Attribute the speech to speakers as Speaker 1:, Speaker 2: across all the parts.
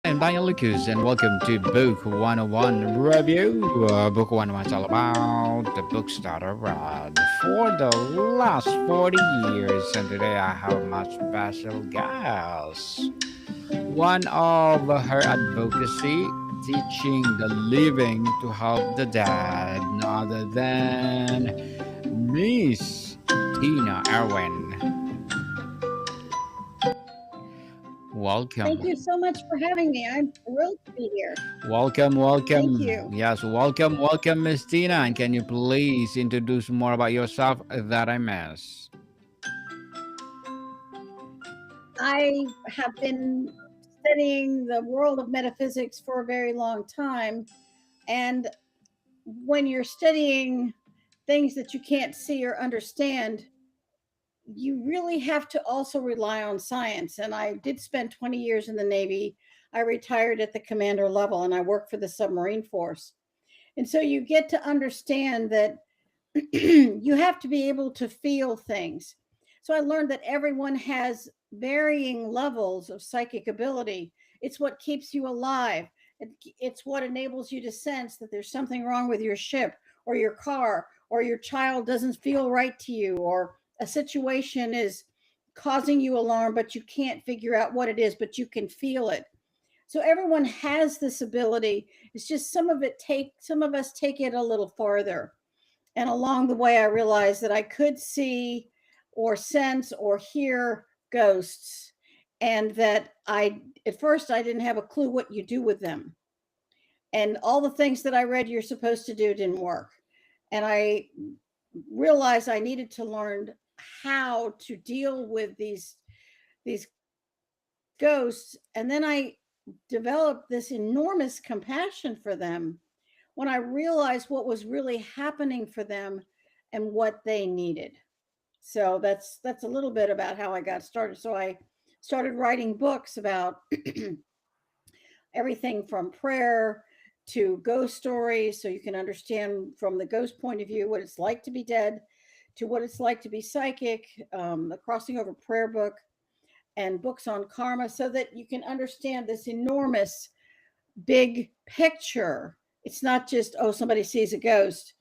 Speaker 1: I'm Daniel Lucas, and welcome to Book 101 Review. Book 101 is all about the books that I read for the last 40 years, and today I have a much special guest. One of her advocacy, teaching the living to help the dead, no other than Miss Tina Erwin.
Speaker 2: Thank
Speaker 1: Welcome.
Speaker 2: you so much for having me. I'm thrilled to be here.
Speaker 1: Welcome,
Speaker 2: Thank
Speaker 1: welcome.
Speaker 2: you.
Speaker 1: Yes, welcome, Miss Tina. And can you please introduce more about yourself that I missed?
Speaker 2: I have been studying the world of metaphysics for a very long time. And when you're studying things that you can't see or understand, you really have to also rely on science. And I did spend 20 years in the Navy. I retired at the commander level and I work for the submarine force. And so you get to understand that you have to be able to feel things. So I learned that everyone has varying levels of psychic ability. It's what keeps you alive. It's what enables you to sense that there's something wrong with your ship or your car or your child doesn't feel right to you or a situation is causing you alarm but you can't figure out what it is but you can feel it. So everyone has this ability. It's just some of us take it a little farther. And along the way, I realized that I could see or sense or hear ghosts, and that at first, I didn't have a clue what you do with them. And all the things that I read you're supposed to do didn't work. And I realized I needed to learn how to deal with these ghosts. And then I developed this enormous compassion for them when I realized what was really happening for them and what they needed. So that's a little bit about how I got started. So I started writing books about everything from prayer to ghost stories so you can understand from the ghost point of view what it's like to be dead to what it's like to be psychic, the crossing over prayer book and books on karma so that you can understand this enormous big picture. It's not just, oh, somebody sees a ghost.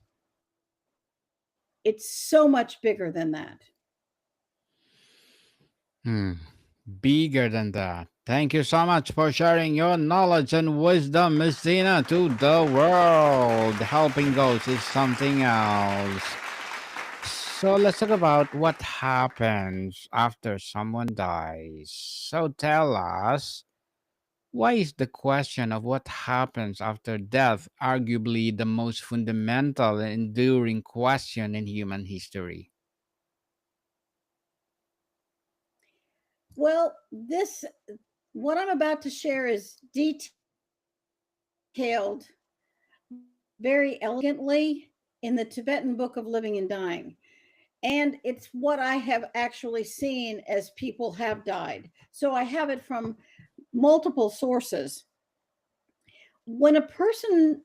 Speaker 2: It's so much bigger than that.
Speaker 1: Hmm. Bigger than that. Thank you so much for sharing your knowledge and wisdom, Miss Tina, to the world. Helping those is something else. So let's talk about what happens after someone dies. So tell us, why is the question of what happens after death arguably the most fundamental and enduring question in human history?
Speaker 2: Well, this what I'm about to share is detailed very elegantly in the Tibetan Book of Living and Dying. And it's what I have actually seen as people have died. So I have it from multiple sources. When a person,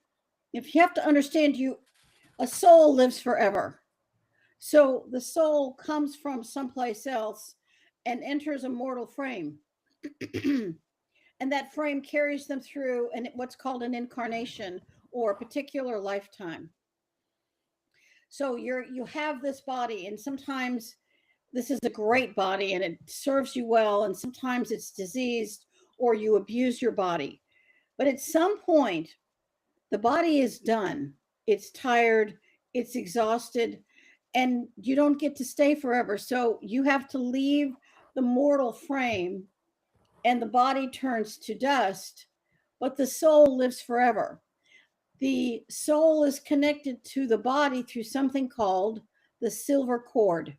Speaker 2: if you have to understand, a soul lives forever. So the soul comes from someplace else and enters a mortal frame. And that frame carries them through what's called an incarnation or a particular lifetime. So you have this body, and sometimes this is a great body and it serves you well, and sometimes it's diseased or you abuse your body. But at some point, the body is done. It's tired, it's exhausted, and you don't get to stay forever. So you have to leave the mortal frame, and the body turns to dust, but the soul lives forever. The soul is connected to the body through something called the silver cord.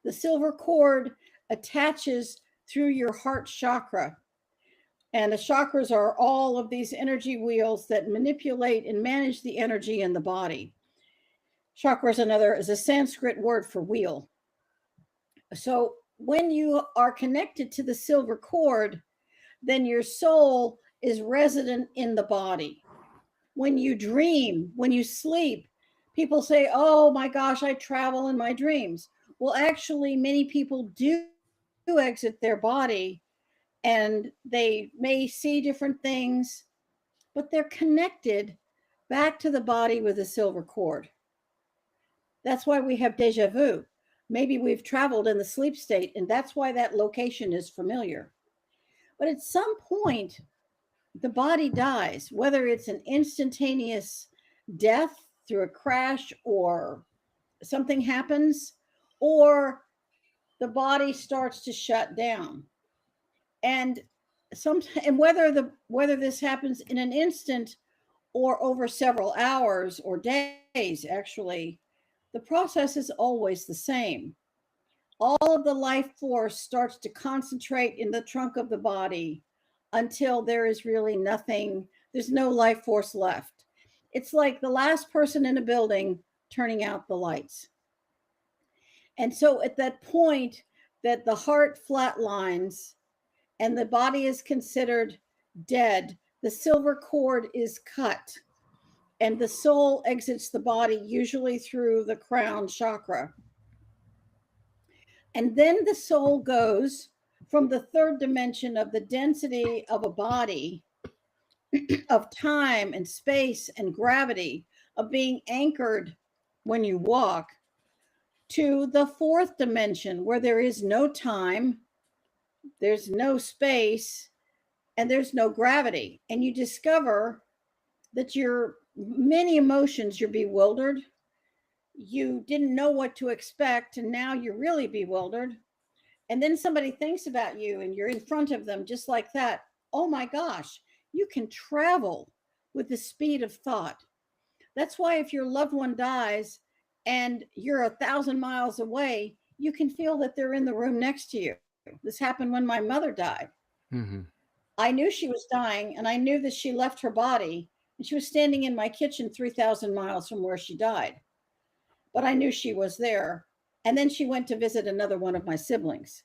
Speaker 2: The silver cord attaches through your heart chakra. And the chakras are all of these energy wheels that manipulate and manage the energy in the body. Chakra is a Sanskrit word for wheel. So when you are connected to the silver cord, then your soul is resident in the body. When you dream, when you sleep, people say, oh my gosh, I travel in my dreams. Well, actually, many people do exit their body and they may see different things, but they're connected back to the body with a silver cord. That's why we have deja vu. Maybe we've traveled in the sleep state, and that's why that location is familiar. But at some point, the body dies, whether it's an instantaneous death through a crash or something happens, or the body starts to shut down. And whether this happens in an instant or over several hours or days, actually, the process is always the same. All of the life force starts to concentrate in the trunk of the body until there is really nothing, there's no life force left. It's like the last person in a building turning out the lights. And so at that point that the heart flatlines and the body is considered dead, the silver cord is cut and the soul exits the body, usually through the crown chakra. And then the soul goes from the third dimension of the density of a body, of time and space and gravity, of being anchored when you walk, to the fourth dimension where there is no time, there's no space, and there's no gravity. And you discover that your many emotions, you're bewildered. You didn't know what to expect, and now you're really bewildered. And then somebody thinks about you and you're in front of them just like that. Oh my gosh, you can travel with the speed of thought. That's why if your loved one dies and you're 1,000 miles away, you can feel that they're in the room next to you. This happened when my mother died.
Speaker 1: Mm-hmm.
Speaker 2: I knew she was dying and I knew that she left her body and she was standing in my kitchen 3,000 miles from where she died. But I knew she was there. And then she went to visit another one of my siblings.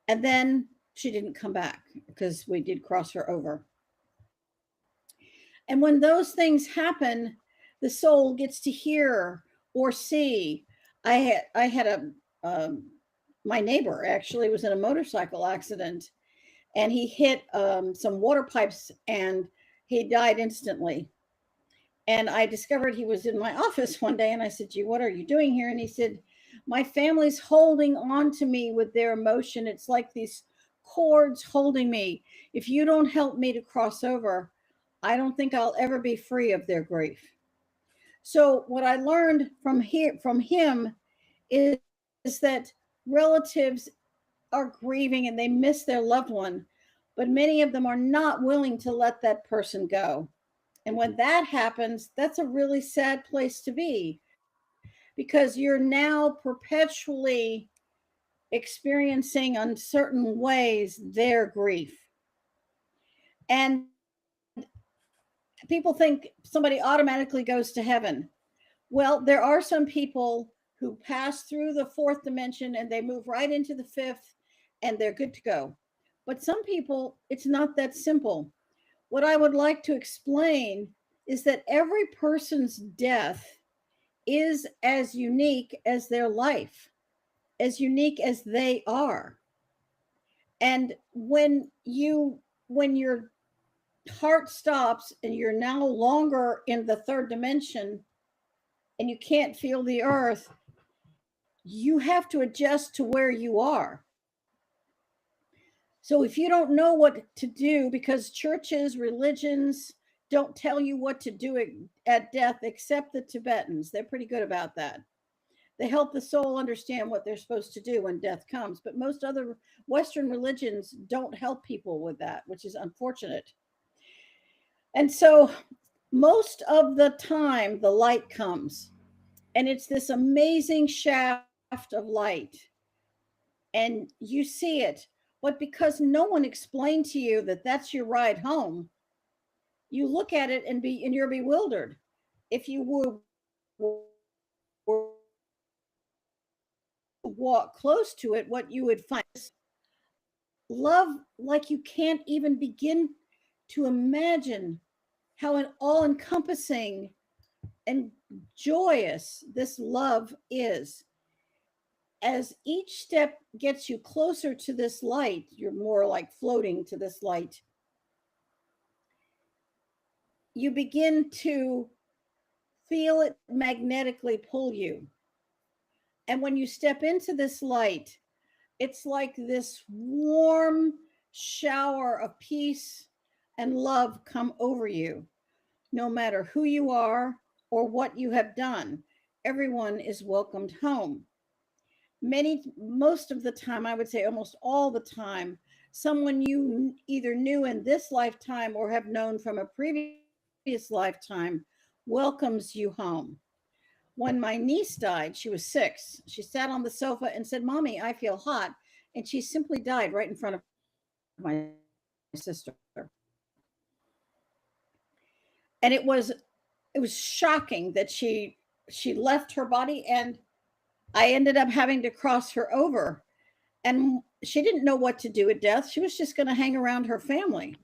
Speaker 2: And then she didn't come back because we did cross her over. And when those things happen, the soul gets to hear or see. I had my neighbor actually was in a motorcycle accident, and he hit some water pipes and he died instantly. And I discovered he was in my office one day, and I said, "Gee, what are you doing here?" And he said, "My family's holding on to me with their emotion. It's like these cords holding me. If you don't help me to cross over, I don't think I'll ever be free of their grief." So what I learned from him is that relatives are grieving and they miss their loved one, but many of them are not willing to let that person go. And when that happens, that's a really sad place to be because you're now perpetually experiencing in certain ways their grief. And people think somebody automatically goes to heaven. Well, there are some people who pass through the fourth dimension and they move right into the fifth and they're good to go. But some people, it's not that simple. What I would like to explain is that every person's death is as unique as their life, as unique as they are. And when your heart stops and you're no longer in the third dimension and you can't feel the earth, you have to adjust to where you are. So if you don't know what to do, because churches, religions don't tell you what to do at death, except the Tibetans, they're pretty good about that. They help the soul understand what they're supposed to do when death comes. But most other Western religions don't help people with that, which is unfortunate. And so most of the time, the light comes, and it's this amazing shaft of light, and you see it. But because no one explained to you that that's your ride home, you look at it and you're bewildered. If you were to walk close to it, what you would find is love like you can't even begin to imagine how an all encompassing and joyous this love is. as each step gets you closer to this light, you're more like floating to this light, you begin to feel it magnetically pull you. And when you step into this light, it's like this warm shower of peace and love come over you. No matter who you are or what you have done, everyone is welcomed home. Most of the time, I would say almost all the time, someone you either knew in this lifetime or have known from a previous lifetime welcomes you home. When my niece died, she was 6. She sat on the sofa and said, "Mommy, I feel hot." And she simply died right in front of my sister. And it was shocking that she left her body, and I ended up having to cross her over. And she didn't know what to do at death. She was just going to hang around her family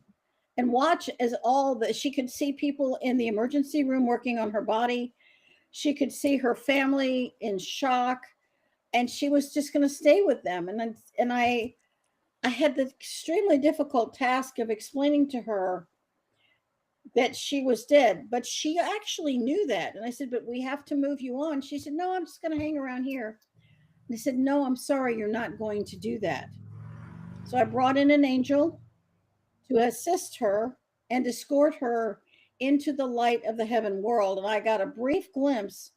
Speaker 2: and watch as all that she could see people in the emergency room working on her body. She could see her family in shock, and she was just going to stay with them. And I had the extremely difficult task of explaining to her that she was dead, but she actually knew that. And I said, "But we have to move you on." She said, "No, I'm just going to hang around here." And I said, "No, I'm sorry, you're not going to do that." So I brought in an angel to assist her and escort her into the light of the heaven world. And I got a brief glimpse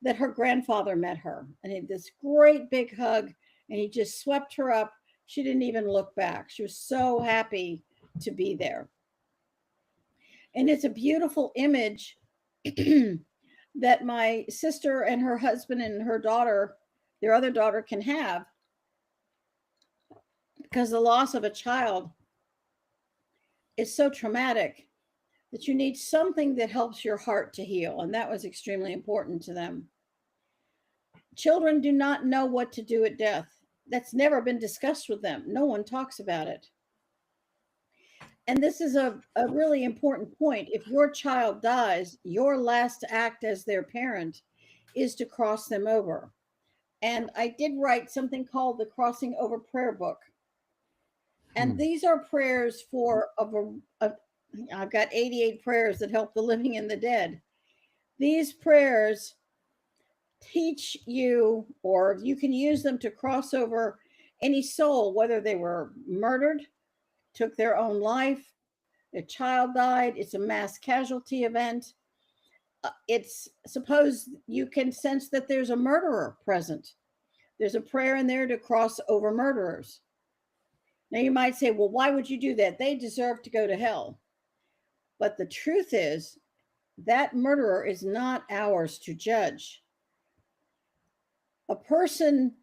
Speaker 2: that her grandfather met her, and he had this great big hug, and he just swept her up. She didn't even look back. She was so happy to be there. And it's a beautiful image that my sister and her husband and her daughter, their other daughter, can have, because the loss of a child is so traumatic that you need something that helps your heart to heal. And that was extremely important to them. Children do not know what to do at death. That's never been discussed with them. No one talks about it. And this is a really important point. If your child dies, your last act as their parent is to cross them over. And I did write something called the Crossing Over Prayer Book. And
Speaker 1: Hmm.
Speaker 2: these are prayers for I've got 88 prayers that help the living and the dead. These prayers teach you, or you can use them to cross over any soul, whether they were murdered, took their own life, a child died, it's a mass casualty event. It's suppose you can sense that there's a murderer present. There's a prayer in there to cross over murderers. Now you might say, well, why would you do that? They deserve to go to hell. But the truth is, that murderer is not ours to judge. A person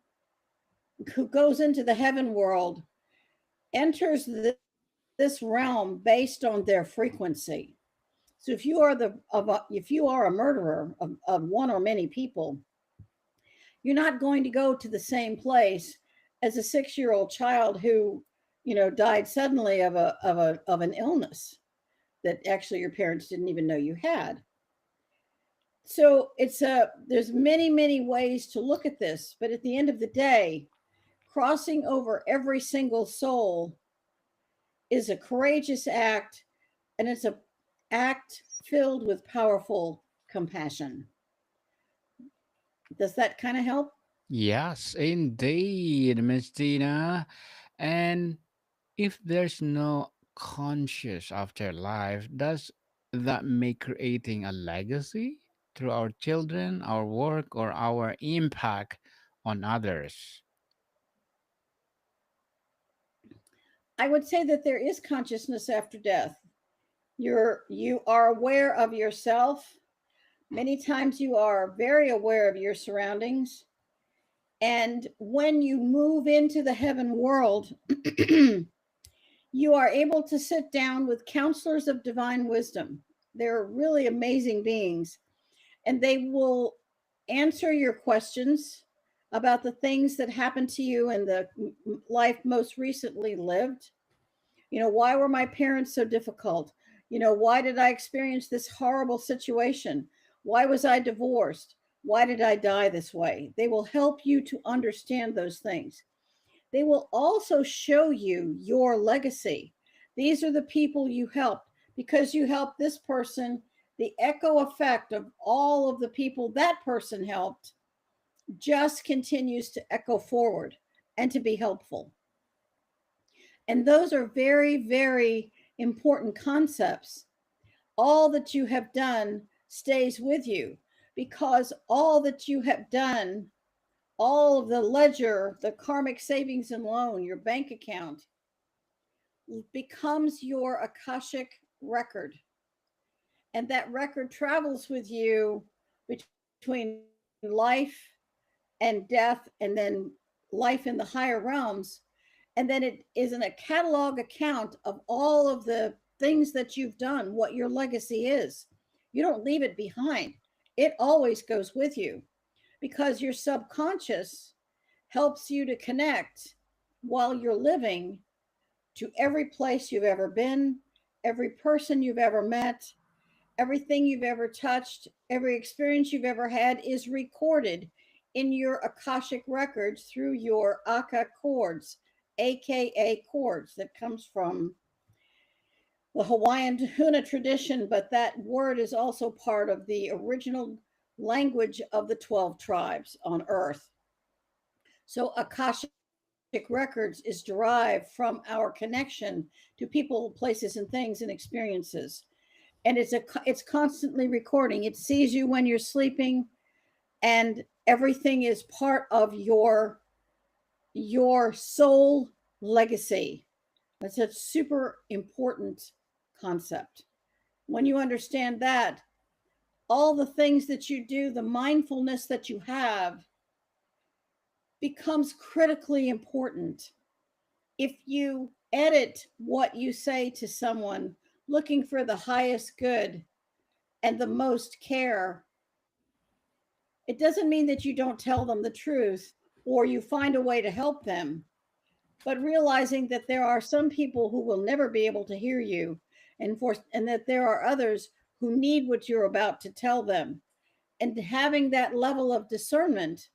Speaker 2: who goes into the heaven world enters this realm based on their frequency. So if you are a murderer of one or many people, you're not going to go to the same place as a 6-year-old child who, died suddenly of an illness that actually your parents didn't even know you had. So there's many ways to look at this, but at the end of the day, crossing over every single soul is a courageous act, and it's a act filled with powerful compassion. Does that kind of help?
Speaker 1: Yes, indeed, Miss Tina. And if there's no conscious afterlife, does that make creating a legacy through our children, our work, or our impact on others?
Speaker 2: I would say that there is consciousness after death. You are aware of yourself. Many times you are very aware of your surroundings. And when you move into the heaven world, you are able to sit down with counselors of divine wisdom. They're really amazing beings, and they will answer your questions about the things that happened to you in the life most recently lived. Why were my parents so difficult? Why did I experience this horrible situation? Why was I divorced? Why did I die this way? They will help you to understand those things. They will also show you your legacy. These are the people you helped. Because you helped this person, the echo effect of all of the people that person helped just continues to echo forward and to be helpful. And those are very, very important concepts. All that you have done stays with you because all that you have done, all of the ledger, the karmic savings and loan, your bank account, becomes your Akashic record. And that record travels with you between life and death, and then life in the higher realms. And then it is in a catalog account of all of the things that you've done, what your legacy is. You don't leave it behind, it always goes with you because your subconscious helps you to connect while you're living to every place you've ever been, every person you've ever met, everything you've ever touched, every experience you've ever had is recorded in your Akashic records through your Aka chords, aka chords, that comes from the Hawaiian Huna tradition, but that word is also part of the original language of the 12 tribes on earth. So Akashic records is derived from our connection to people, places, and things and experiences. And it's constantly recording. It sees you when you're sleeping, and everything is part of your soul legacy. That's a super important concept. When you understand that, all the things that you do, the mindfulness that you have becomes critically important. If you edit what you say to someone looking for the highest good and the most care, it doesn't mean that you don't tell them the truth or you find a way to help them, but realizing that there are some people who will never be able to hear you, and that there are others who need what you're about to tell them. And having that level of discernment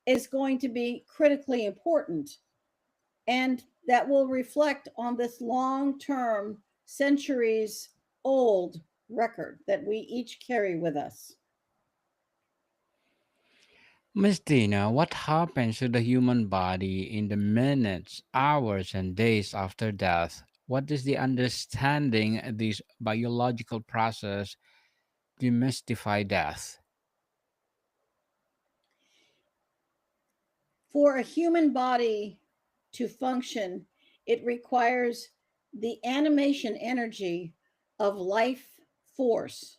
Speaker 2: is going to be critically important. And that will reflect on this long term, centuries old record that we each carry with us.
Speaker 1: Miss Tina, what happens to the human body in the minutes, hours, and days after death? What is the understanding this biological process demystify death?
Speaker 2: For a human body to function, it requires the animation energy of life force.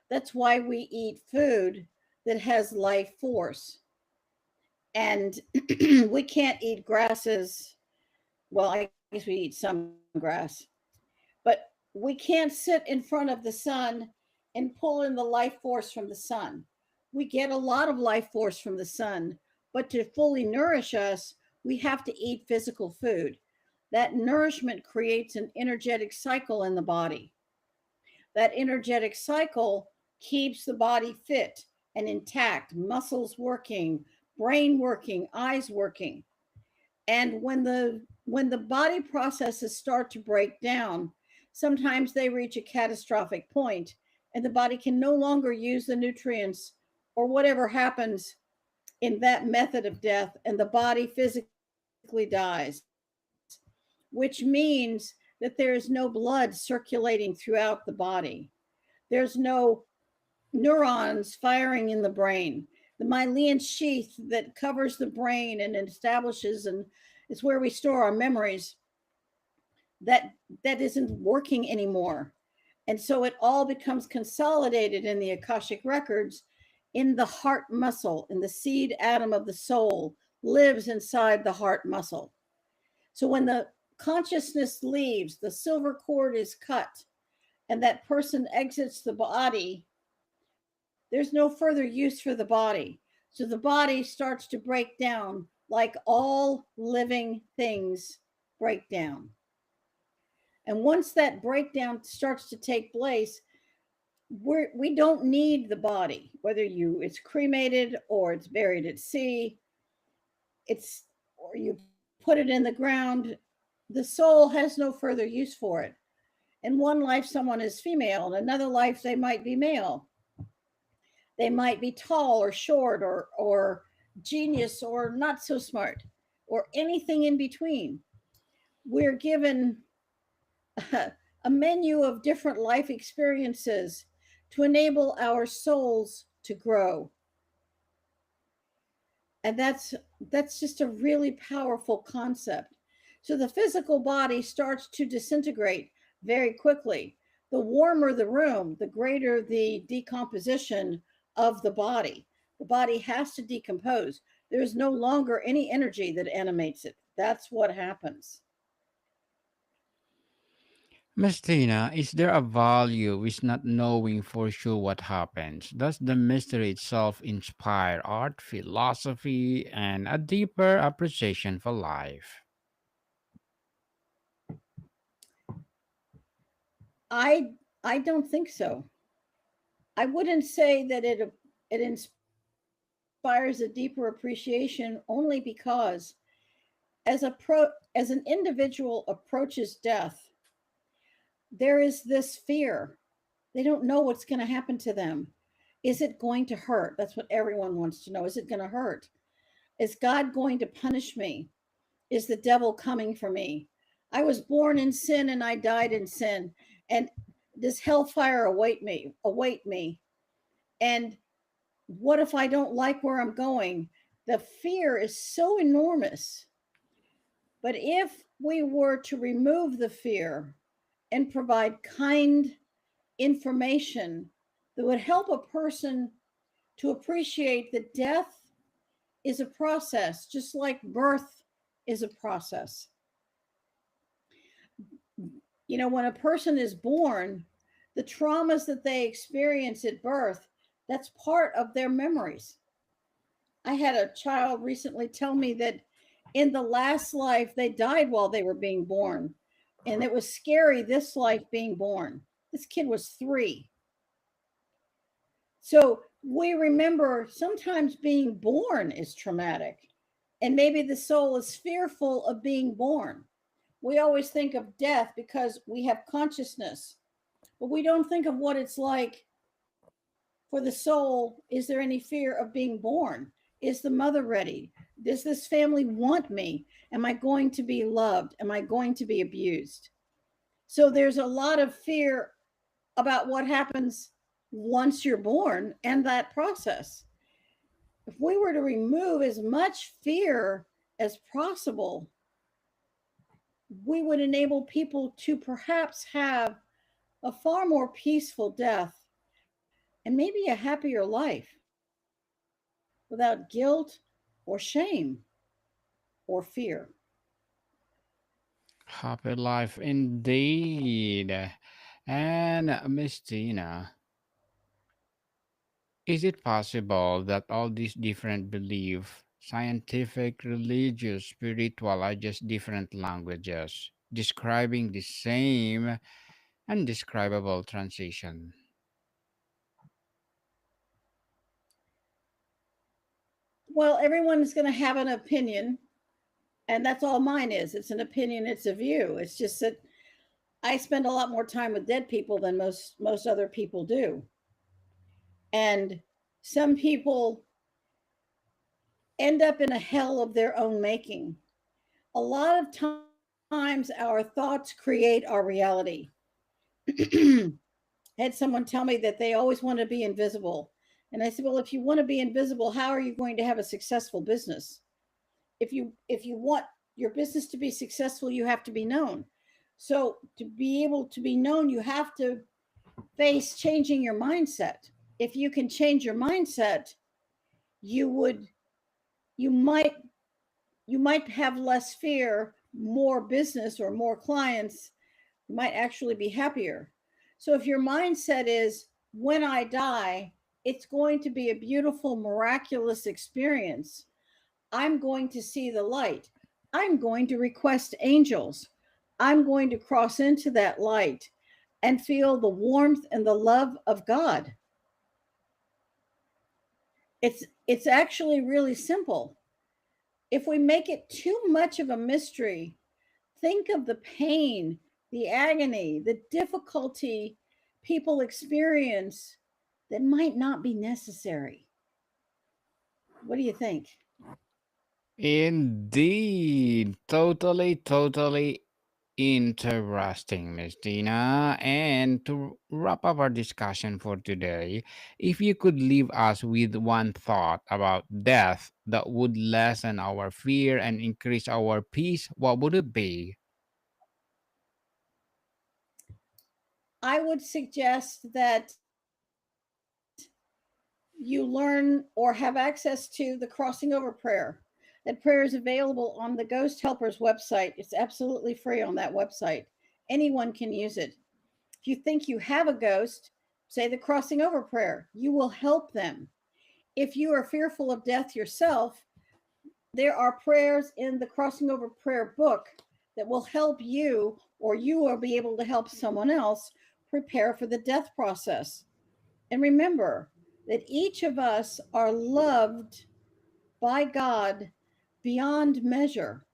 Speaker 2: That's why we eat food that has life force. And we can't eat grasses. Well, I guess we eat some grass, but we can't sit in front of the sun and pull in the life force from the sun. We get a lot of life force from the sun, but to fully nourish us, we have to eat physical food. That nourishment creates an energetic cycle in the body. That energetic cycle keeps the body fit and intact, muscles working, brain working, eyes working. And when the body processes start to break down, sometimes they reach a catastrophic point and the body can no longer use the nutrients or whatever happens in that method of death, and the body physically dies, which means that there is no blood circulating throughout the body. There's no neurons firing in the brain. The myelin sheath that covers the brain and establishes and is where we store our memories, that that isn't working anymore. And so it all becomes consolidated in the Akashic records in the heart muscle, in the seed atom of the soul lives inside the heart muscle. So when the consciousness leaves, the silver cord is cut, and that person exits the body, there's no further use for the body. So the body starts to break down like all living things break down. And once that breakdown starts to take place, We don't need the body, whether you it's cremated or it's buried at sea, it's or you put it in the ground. The soul has no further use for it. In one life, someone is female. In another life, they might be male. They might be tall or short or genius or not so smart or anything in between. We're given a menu of different life experiences to enable our souls to grow. And that's just a really powerful concept. So the physical body starts to disintegrate very quickly. The warmer the room, the greater the decomposition of the body. The body has to decompose. There's no longer any energy that animates it. That's what happens.
Speaker 1: Miss Tina, is there a value is not knowing for sure what happens? Does the mystery itself inspire art, philosophy, and a deeper appreciation for life?
Speaker 2: I don't think so. I wouldn't say that it inspires a deeper appreciation only because as an individual approaches death, there is this fear. They don't know what's going to happen to them. Is it going to hurt? That's what everyone wants to know. Is it going to hurt? Is God going to punish me? Is the devil coming for me? I was born in sin and I died in sin. And does hellfire Await me? And what if I don't like where I'm going? The fear is so enormous. But if we were to remove the fear and provide kind information that would help a person to appreciate that death is a process, just like birth is a process. You know, when a person is born, the traumas that they experience at birth, that's part of their memories. I had a child recently tell me that in the last life, they died while they were being born. And it was scary this life being born. This kid was 3. So we remember sometimes being born is traumatic, and maybe the soul is fearful of being born. We always think of death because we have consciousness, but we don't think of what it's like for the soul. Is there any fear of being born? Is the mother ready? Does this family want me? Am I going to be loved? Am I going to be abused? So there's a lot of fear about what happens once you're born and that process. If we were to remove as much fear as possible, we would enable people to perhaps have a far more peaceful death and maybe a happier life without guilt or shame or fear.
Speaker 1: Happy life indeed. And Miss Tina, is it possible that all these different beliefs, scientific, religious, spiritual, are just different languages describing the same undescribable transition?
Speaker 2: Well, everyone is going to have an opinion, and that's all mine is. It's an opinion, it's a view. It's just that I spend a lot more time with dead people than most other people do. And some people end up in a hell of their own making. A lot of times our thoughts create our reality. Had someone tell me that they always want to be invisible. And I said, "Well, if you want to be invisible, how are you going to have a successful business? If you want your business to be successful, you have to be known. So to be able to be known, you have to face changing your mindset. If you can change your mindset, you would you might you might have less fear, more business or more clients. You might actually be happier. So if your mindset is when I die, it's going to be a beautiful, miraculous experience. I'm going to see the light. I'm going to request angels. I'm going to cross into that light. and feel the warmth and the love of God. It's actually really simple. If we make it too much of a mystery, think of the pain, the agony, the difficulty people experience that might not be necessary. What do you think?
Speaker 1: Indeed. Totally interesting, Miss Tina. And to wrap up our discussion for today, if you could leave us with one thought about death that would lessen our fear and increase our peace, what would it be?
Speaker 2: I would suggest that you learn or have access to the crossing over prayer. That prayer is available on the Ghost Helpers website. It's absolutely free on that website. Anyone can use it. If you think you have a ghost, say the crossing over prayer. You will help them. If you are fearful of death yourself, there are prayers in the crossing over prayer book that will help you, or you will be able to help someone else prepare for the death process. And remember that each of us are loved by God beyond measure.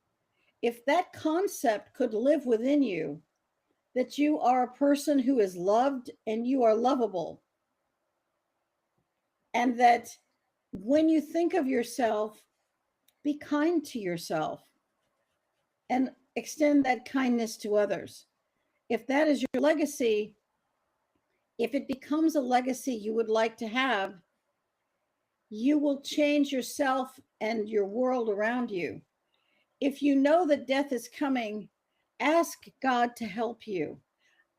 Speaker 2: If that concept could live within you, that you are a person who is loved and you are lovable, and that when you think of yourself, be kind to yourself and extend that kindness to others. If that is your legacy, if it becomes a legacy you would like to have, you will change yourself and your world around you. If you know that death is coming, ask God to help you.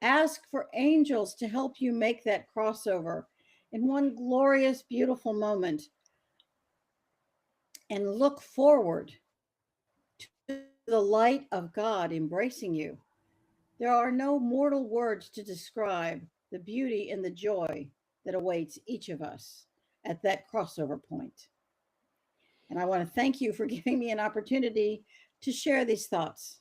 Speaker 2: Ask for angels to help you make that crossover in one glorious, beautiful moment, and look forward to the light of God embracing you. There are no mortal words to describe the beauty and the joy that awaits each of us at that crossover point. And I want to thank you for giving me an opportunity to share these thoughts.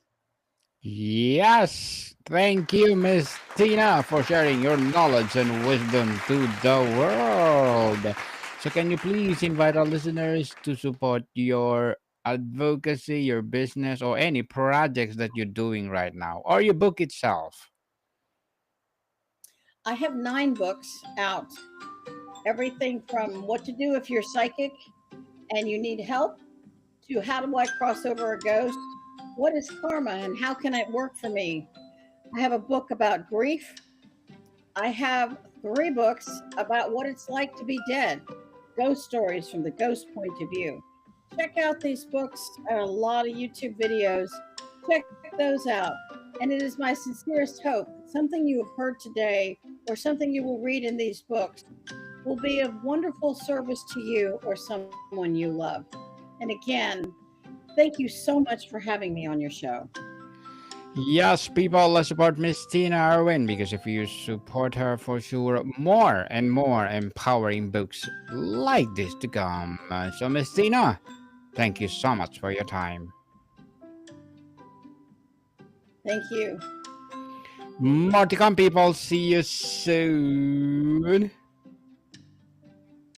Speaker 1: Yes, thank you, Miss Tina, for sharing your knowledge and wisdom to the world. So, can you please invite our listeners to support your advocacy, your business, or any projects that you're doing right now, or your book itself?
Speaker 2: I have 9 books out, everything from what to do if you're psychic and you need help, to how do I cross over a ghost, what is karma and how can it work for me. I have a book about grief. I have 3 books about what it's like to be dead, ghost stories from the ghost point of view. Check out these books and a lot of YouTube videos. Check those out. And it is my sincerest hope that something you have heard today or something you will read in these books will be of wonderful service to you or someone you love. And again, thank you so much for having me on your show.
Speaker 1: Yes, people, let's support Miss Tina Erwin because if you support her, for sure, more and more empowering books like this to come. So, Miss Tina, thank you so much for your time.
Speaker 2: Thank you.
Speaker 1: More to come, people. See you soon.